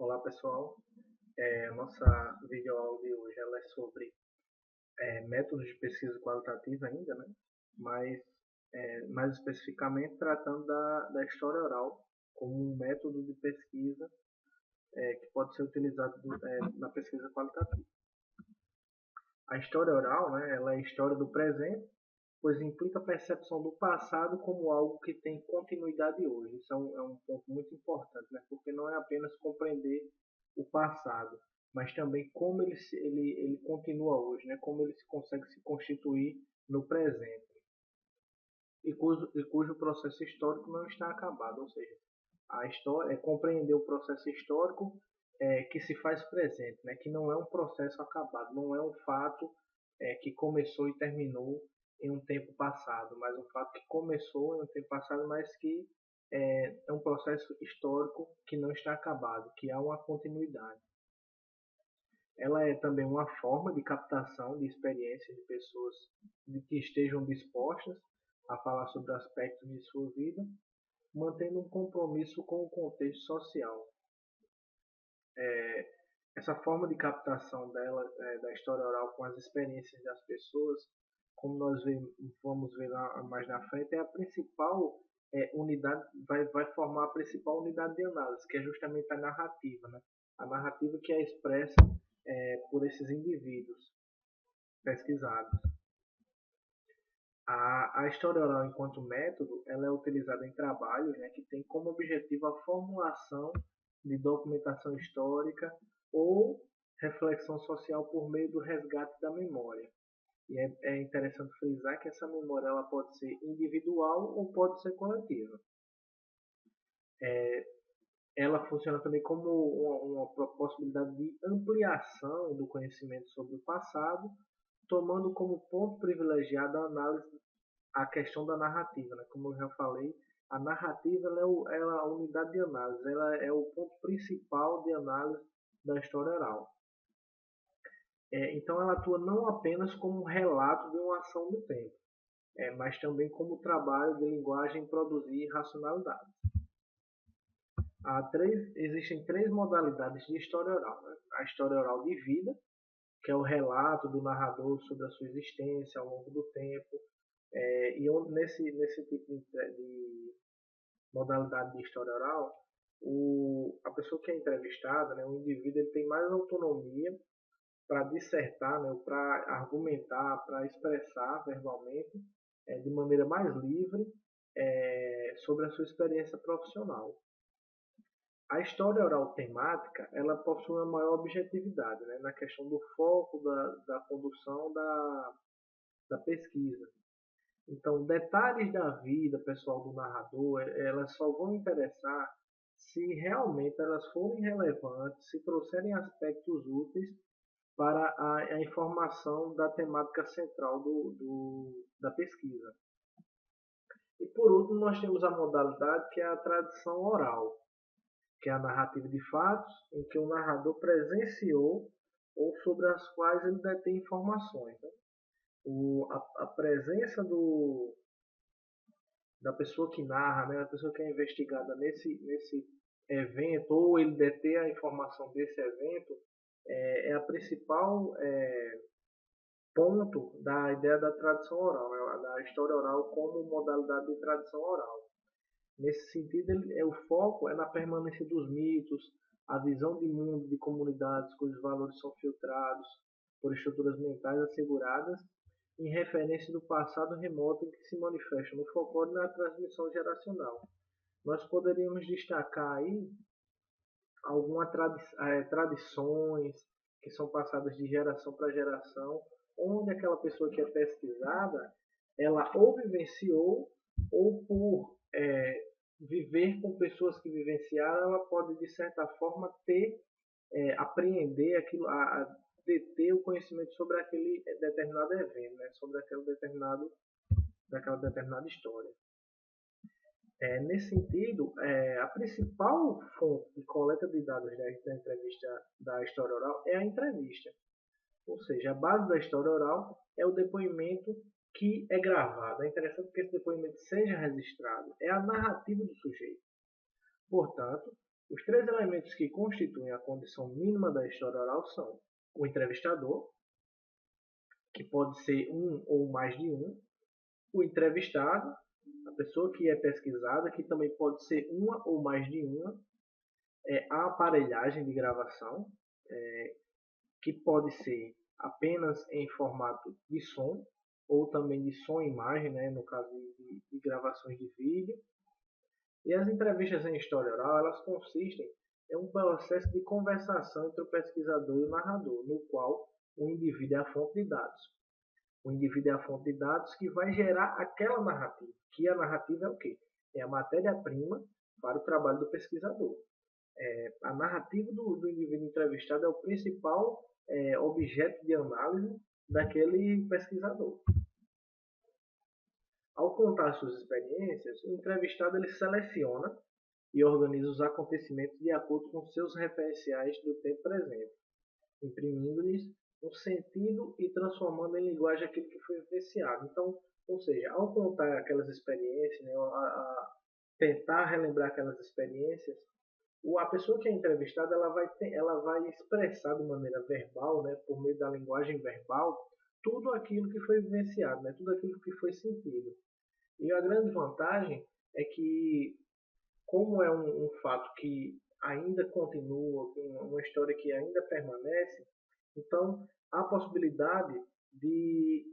Olá pessoal, a nossa videoaula de hoje ela é sobre métodos de pesquisa qualitativa ainda, né? Mas mais especificamente tratando da história oral como um método de pesquisa que pode ser utilizado na pesquisa qualitativa. A história oral, né, ela é a história do presente, pois implica a percepção do passado como algo que tem continuidade hoje. Isso é um ponto muito importante, né? Porque não é apenas compreender o passado, mas também como ele continua hoje, né? Como ele consegue se constituir no presente e cujo processo histórico não está acabado. Ou seja, a história é compreender o processo histórico que se faz presente, né? Que não é um processo acabado, não é um fato que começou e terminou em um tempo passado, mas um fato que começou em um tempo passado, mas que é um processo histórico que não está acabado, que há uma continuidade. Ela é também uma forma de captação de experiências de pessoas que estejam dispostas a falar sobre aspectos de sua vida, mantendo um compromisso com o contexto social. Essa forma de captação dela, da história oral com as experiências das pessoas, como vamos ver lá mais na frente, é a principal unidade, vai formar a principal unidade de análise, que é justamente a narrativa, né? A narrativa que é expressa por esses indivíduos pesquisados. A história oral, enquanto método, ela é utilizada em trabalhos, né, que tem como objetivo a formulação de documentação histórica ou reflexão social por meio do resgate da memória. E é interessante frisar que essa memória ela pode ser individual ou pode ser coletiva. Ela funciona também como uma possibilidade de ampliação do conhecimento sobre o passado, tomando como ponto privilegiado a análise a questão da narrativa, né? Como eu já falei, a narrativa ela é a unidade de análise, ela é o ponto principal de análise da história oral. Então ela atua não apenas como um relato de uma ação do tempo, mas também como trabalho de linguagem em produzir racionalidade. Existem três modalidades de história oral, né? A história oral de vida, que é o relato do narrador sobre a sua existência ao longo do tempo, nesse tipo de modalidade de história oral, a pessoa que é entrevistada, né, o indivíduo, ele tem mais autonomia para dissertar, né, para argumentar, para expressar verbalmente, de maneira mais livre, sobre a sua experiência profissional. A história oral temática, ela possui uma maior objetividade, né, na questão do foco da condução da pesquisa. Então, detalhes da vida pessoal do narrador, elas só vão interessar se realmente elas forem relevantes, se trouxerem aspectos úteis para a informação da temática central da pesquisa. E por último, nós temos a modalidade que é a tradição oral, que é a narrativa de fatos em que o narrador presenciou ou sobre as quais ele detém informações. Né? A presença da pessoa que narra, né, da pessoa que é investigada nesse evento, ou ele deter a informação desse evento, é a principal ponto da ideia da tradição oral, né, da história oral como modalidade de tradição oral. Nesse sentido, o foco é na permanência dos mitos, a visão de mundo de comunidades cujos valores são filtrados por estruturas mentais asseguradas em referência do passado remoto em que se manifesta no folclore e na transmissão geracional. Nós poderíamos destacar aí algumas tradições que são passadas de geração para geração, onde aquela pessoa que é pesquisada, ela ou vivenciou, ou por viver com pessoas que vivenciaram, ela pode, de certa forma, apreender aquilo, deter o conhecimento sobre aquele determinado evento, né? Sobre daquela determinada história. Nesse sentido, a principal fonte de coleta de dados da entrevista da história oral é a entrevista. Ou seja, a base da história oral é o depoimento que é gravado. É interessante que esse depoimento seja registrado. É a narrativa do sujeito. Portanto, Os três elementos que constituem a condição mínima da história oral são o entrevistador, que pode ser um ou mais de um, o entrevistado, a pessoa que é pesquisada, que também pode ser uma ou mais de uma, a aparelhagem de gravação, que pode ser apenas em formato de som, ou também de som e imagem, né, no caso de gravações de vídeo. E as entrevistas em história oral, elas consistem em um processo de conversação entre o pesquisador e o narrador, no qual o indivíduo é a fonte de dados. O indivíduo é a fonte de dados que vai gerar aquela narrativa, que a narrativa é o quê? É a matéria-prima para o trabalho do pesquisador. A narrativa do indivíduo entrevistado é o principal objeto de análise daquele pesquisador. Ao contar suas experiências, o entrevistado ele seleciona e organiza os acontecimentos de acordo com seus referenciais do tempo presente, imprimindo-lhes um sentido e transformando em linguagem aquilo que foi vivenciado. Então, ou seja, ao contar aquelas experiências, né, a tentar relembrar aquelas experiências, a pessoa que é entrevistada ela vai expressar de maneira verbal, né, por meio da linguagem verbal, tudo aquilo que foi vivenciado, né, tudo aquilo que foi sentido. E a grande vantagem é que, como é um fato que ainda continua, uma história que ainda permanece, então há a possibilidade de,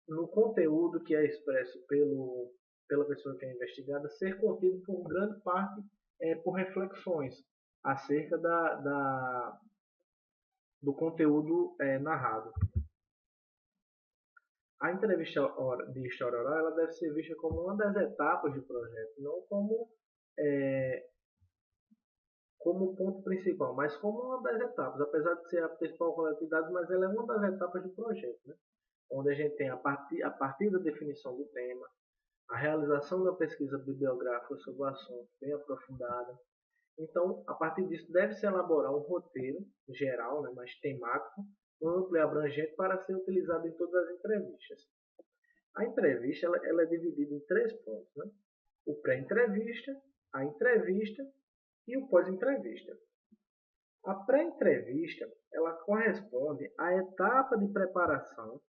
no conteúdo que é expresso pela pessoa que é investigada, ser contido por grande parte por reflexões acerca do conteúdo narrado. A entrevista de história oral ela deve ser vista como uma das etapas do projeto, não como ponto principal, mas como uma das etapas, apesar de ser a principal coletividade, mas ela é uma das etapas do projeto, né? Onde a gente tem a partir da definição do tema, a realização da pesquisa bibliográfica sobre o assunto bem aprofundada. Então, a partir disso, deve-se elaborar um roteiro geral, né, mais temático, amplo e abrangente para ser utilizado em todas as entrevistas. A entrevista ela é dividida em 3 pontos, né? O pré-entrevista, a entrevista e o pós-entrevista. A pré-entrevista ela corresponde à etapa de preparação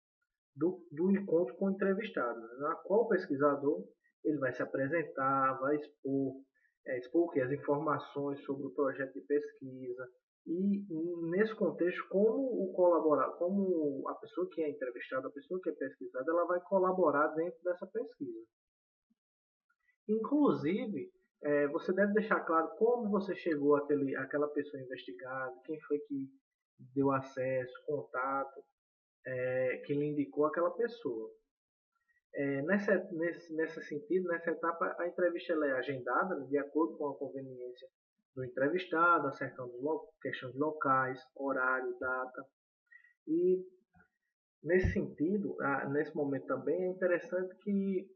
do encontro com o entrevistado, na qual o pesquisador ele vai se apresentar, vai expor as informações sobre o projeto de pesquisa e nesse contexto como a pessoa que é entrevistada, a pessoa que é pesquisada, ela vai colaborar dentro dessa pesquisa. Inclusive, você deve deixar claro como você chegou àquela pessoa investigada, quem foi que deu acesso, contato, que lhe indicou aquela pessoa. Nesse sentido, nessa etapa, a entrevista ela é agendada, né, de acordo com a conveniência do entrevistado, acertando questões locais, horário, data. E, nesse sentido, nesse momento também, é interessante que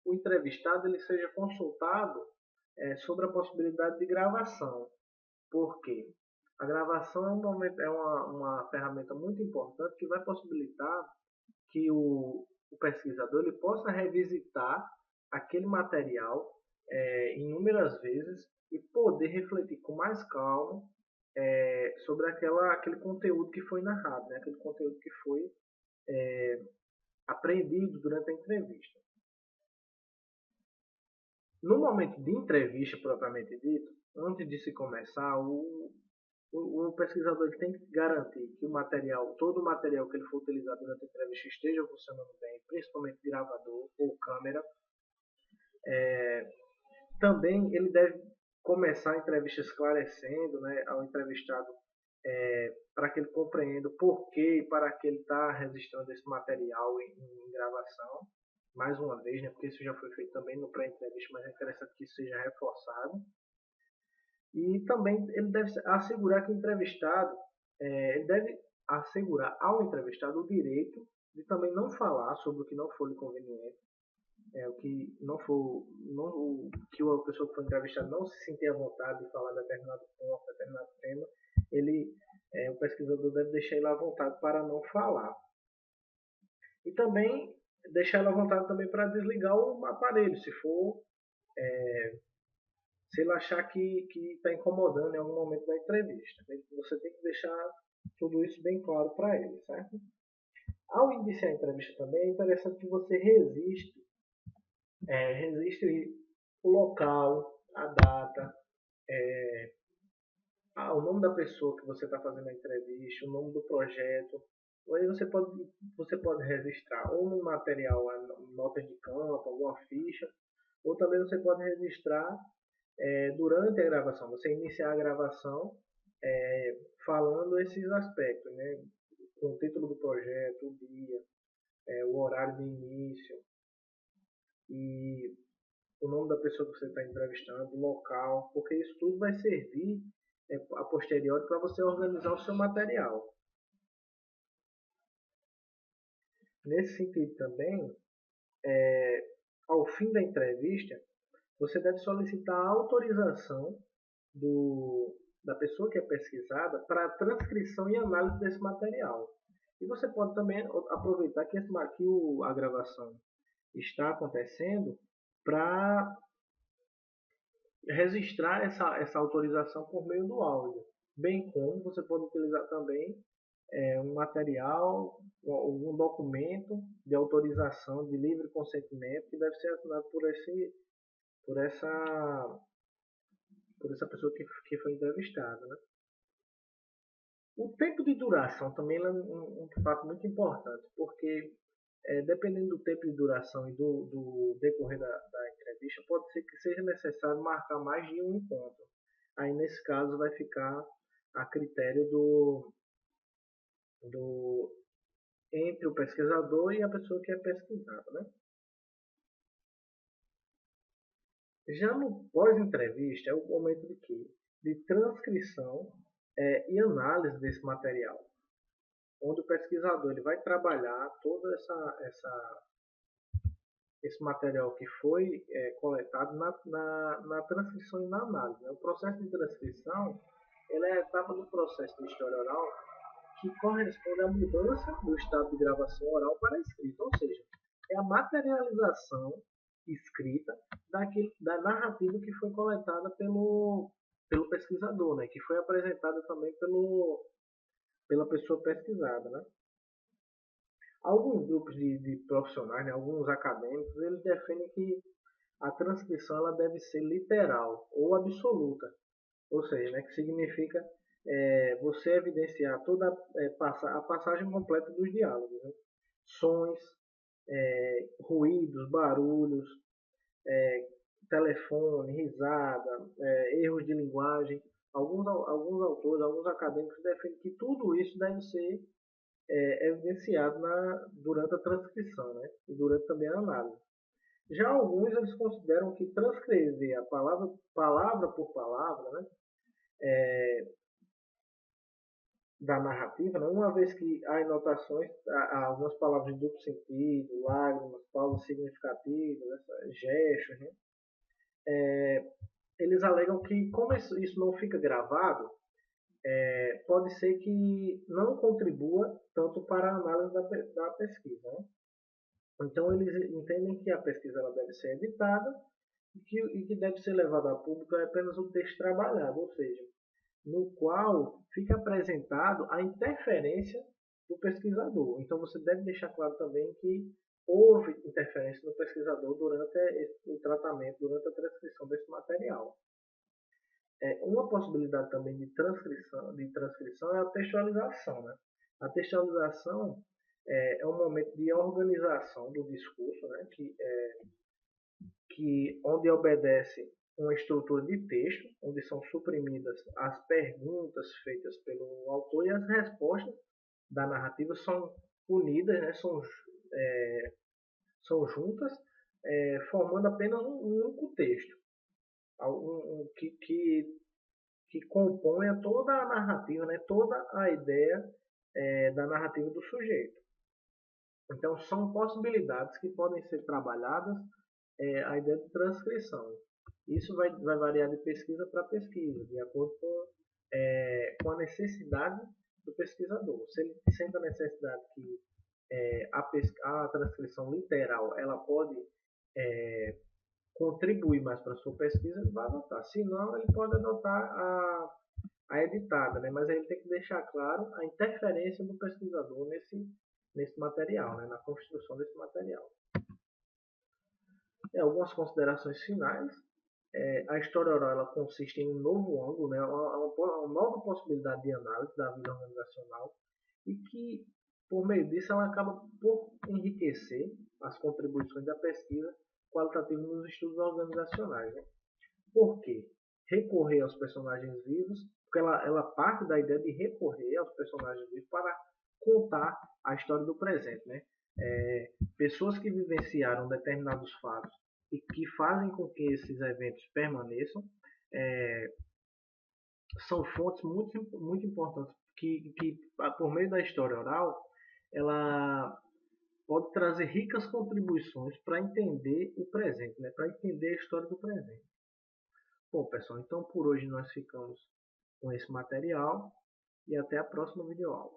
o entrevistado ele seja consultado sobre a possibilidade de gravação. Por quê? A gravação é uma ferramenta muito importante que vai possibilitar que o pesquisador ele possa revisitar aquele material inúmeras vezes e poder refletir com mais calma sobre aquele conteúdo que foi narrado, né? Aquele conteúdo que foi aprendido durante a entrevista. No momento de entrevista propriamente dito, antes de se começar, o pesquisador ele tem que garantir que todo o material que ele for utilizar durante a entrevista esteja funcionando bem, principalmente gravador ou câmera. Também ele deve começar a entrevista esclarecendo, né, ao entrevistado para que ele compreenda o porquê e para que ele está registrando esse material em gravação. Mais uma vez, né, porque isso já foi feito também no pré-entrevista, mas é interessante que isso seja reforçado. E também ele deve assegurar que o entrevistado, ele deve assegurar ao entrevistado o direito de também não falar sobre o que não for conveniente, o que não for, que a pessoa que foi entrevistada não se sentir à vontade de falar determinado ponto, determinado tema, o pesquisador deve deixar ele à vontade para não falar. E também deixar ele à vontade também para desligar o aparelho, Se ele achar que está incomodando em algum momento da entrevista. Você tem que deixar tudo isso bem claro para ele, certo? Ao iniciar a entrevista também é interessante que você registre o local, a data, o nome da pessoa que você está fazendo a entrevista, o nome do projeto. Aí você pode registrar ou no material, notas de campo, alguma ficha, ou também você pode registrar durante a gravação. Você iniciar a gravação falando esses aspectos, né? Com o título do projeto, o dia, o horário de início e o nome da pessoa que você está entrevistando, o local, porque isso tudo vai servir a posteriori para você organizar o seu material. Nesse sentido também, ao fim da entrevista, você deve solicitar a autorização da pessoa que é pesquisada para a transcrição e análise desse material. E você pode também aproveitar que a gravação está acontecendo para registrar essa autorização por meio do áudio. Bem como você pode utilizar também um material, um documento de autorização de livre consentimento que deve ser assinado por essa pessoa que foi entrevistada. Né? O tempo de duração também é um fato muito importante, porque dependendo do tempo de duração e do decorrer da entrevista, pode ser que seja necessário marcar mais de um encontro. Aí, nesse caso, vai ficar a critério entre o pesquisador e a pessoa que é pesquisada. Né? Já no pós-entrevista é o momento de quê? De transcrição e análise desse material, onde o pesquisador ele vai trabalhar todo esse material que foi coletado na transcrição e na análise. Né? O processo de transcrição ele é a etapa do processo de história oral que corresponde à mudança do estado de gravação oral para a escrita, ou seja, é a materialização escrita da narrativa que foi coletada pelo pesquisador, né? Que foi apresentada também pela pessoa pesquisada. Né? Alguns grupos de profissionais, né, alguns acadêmicos, eles defendem que a transcrição ela deve ser literal ou absoluta, ou seja, né, que significa você evidenciar toda a passagem completa dos diálogos, né? Sons, ruídos, barulhos, telefone, risada, erros de linguagem. Alguns autores, alguns acadêmicos defendem que tudo isso deve ser evidenciado durante a transcrição, né? E durante também a análise. Já alguns eles consideram que transcrever a palavra por palavra, né? Da narrativa, né? Uma vez que há anotações, há algumas palavras de duplo sentido, lágrimas, pausas significativas, gestos, né? Eles alegam que como isso não fica gravado, pode ser que não contribua tanto para a análise da pesquisa. Né? Então, eles entendem que a pesquisa ela deve ser editada e que deve ser levada a público apenas o texto trabalhado, ou seja, no qual fica apresentado a interferência do pesquisador. Então, você deve deixar claro também que houve interferência do pesquisador durante o tratamento, durante a transcrição desse material. Uma possibilidade também de transcrição é a textualização. Né? A textualização é um momento de organização do discurso, né? Onde obedece uma estrutura de texto, onde são suprimidas as perguntas feitas pelo autor e as respostas da narrativa são unidas, né? São juntas, formando apenas um único texto, que compõe toda a narrativa, né? Toda a ideia da narrativa do sujeito. Então, são possibilidades que podem ser trabalhadas a ideia de transcrição. Isso vai variar de pesquisa para pesquisa, de acordo com a necessidade do pesquisador. Se ele sente a necessidade que a transcrição literal ela pode contribui mais para a sua pesquisa, ele vai adotar. Se não, ele pode adotar a editada, né? Mas aí ele tem que deixar claro a interferência do pesquisador nesse material, né? Na construção desse material. Algumas considerações finais. A história oral ela consiste em um novo ângulo, né? Uma nova possibilidade de análise da vida organizacional e que, por meio disso, ela acaba por enriquecer as contribuições da pesquisa qualitativa nos estudos organizacionais. Né? Por quê? Recorrer aos personagens vivos, porque ela parte da ideia de recorrer aos personagens vivos para contar a história do presente. Né? Pessoas que vivenciaram determinados fatos e que fazem com que esses eventos permaneçam são fontes muito importantes que, por meio da história oral, ela pode trazer ricas contribuições para entender o presente, né? Para entender a história do presente. Bom, pessoal, então por hoje nós ficamos com esse material e até a próxima videoaula.